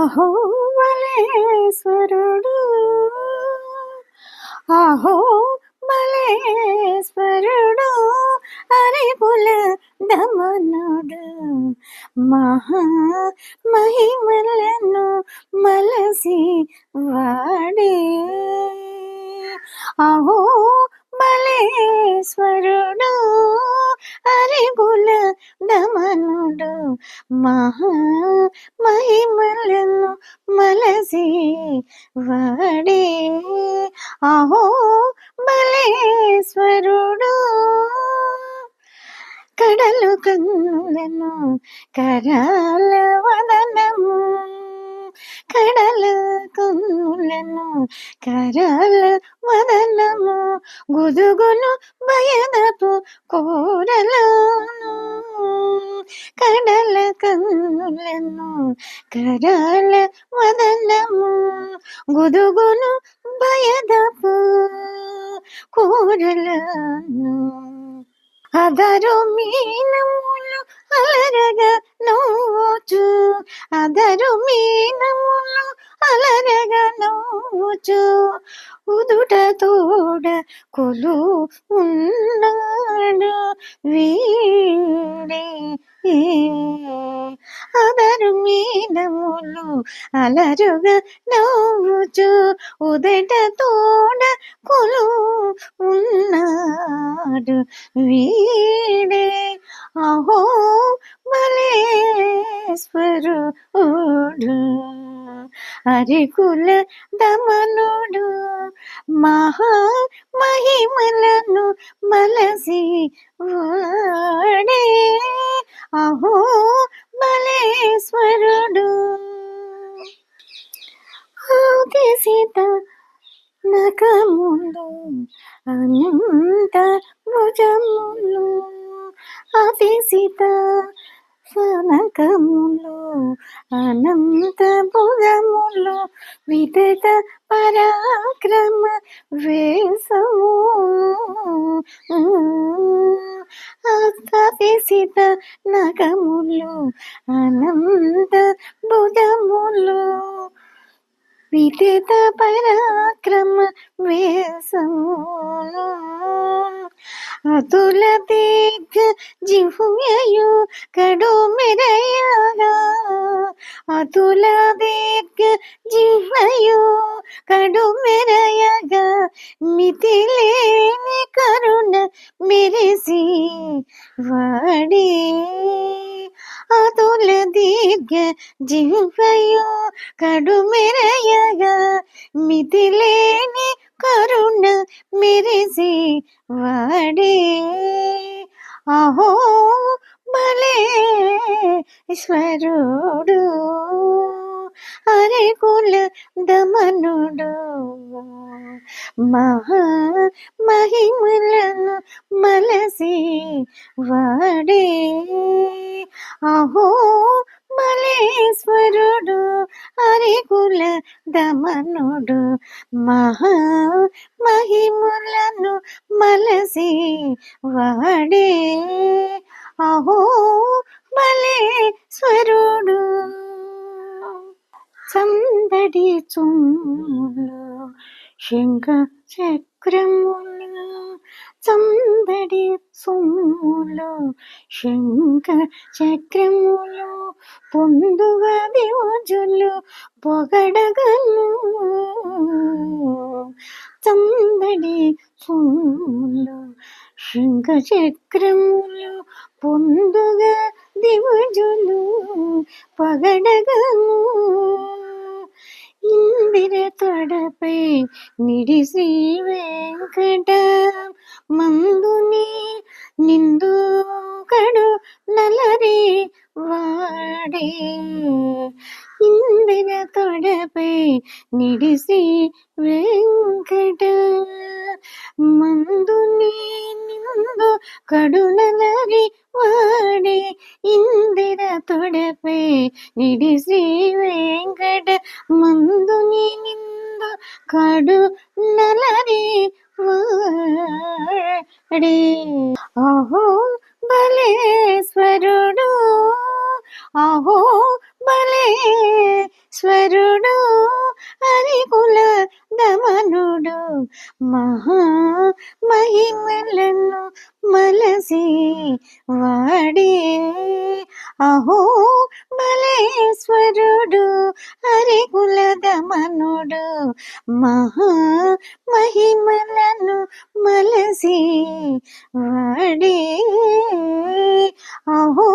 అహో బలేశ్వరుడు, అహో బలేశ్వరుడు, అరిపుల దమనుడు, మహా మహిమలను మలసి వాడే. అహో బలేశ్వరుడు, అరిపుల దమనుడు, మహా మహిమలను మలసి వాడే. అహో బలేశ్వరుడు, కడలు కన్నులను కరాల వదనము, కడల కన్నులను కరాల వదనము, గుదుగును బయదపు కోరలను, కడల కన్నులను కరాల వదనము, గుదుగును బయదపు కోరలను, అదరు మీనములు అలరగా నవ్వుచు, అదరు మీనములు అలరగా నవ్వుచు, ఉదుట తోడ కొలు ఉన్నాడు వీడే. అదరు మీనములు అలరుగా నవ్వుచు, ఉదట తోడ కొలు ఉన్నాడు వీడే. అహో బలేశ్వరుడు, అరికుల దమనుడు, మహా మహిమలను మలసి వాడే. అహో బలేశ్వరుడు, ఆది సీత నకములు అనంత భుజములు, ఆది సీత నకములు అనంత భుజములు, విదత పరాక్రమ వేసము, ఆది సీత నకములు అనంత భుజములు, విదిత పరాక్రమ వేసములు, అతుల దీర్ఘ జిహ్వయు కడు మెరయగా, అతుల దీర్ఘ జిహ్వయు కడు మెరయగా, మితిలేని కరుణ మెరిసి వాడే. అతుల దీర్ఘ జిహ్వయు కడు మెరయగా, మితిలేని కరుణ మెరిసి వాడే. అహో బలేశ్వరుడు, అరికుల దమనుడు, మహా మహిమలను మలసి వాడే. అహో బలేశ్వరుడు, అరికుల దమనుడు, మహా మహిమలను మలసి వాడే. అహో బలేశ్వరుడు, సందడి చుమ్ములు శంఖ చక్రములు, సందడి సొమ్ములు శంఖ చక్రములు, పొందుగా దివజులు పొగడగను, సందడి సొమ్ములు శంఖ చక్రములు, పొందుగా దివజులు పొగడగను, ఇందిర తొడపై నిడిసి వెంకట మందుని నిందు కడు నలరి వాడే. ఇందిర తొడపై నిడిసి వెంకట మందుని నిందు కడు నలరి వాడే. ఇందిర తొడపై నిడిసి వెంకట మందుని నిందు కడు నలరి వాడే. అహో బలేశ్వరుడు, అహో బలేశ్వరుడు. మహేశ్వరుడు హరికుల దమనుడు మహా మహిమలను మలసి వాడే అహో మలేశ్వరుడు హరికుల దమనుడు మహా మహిమలను మలసి వాడే అహో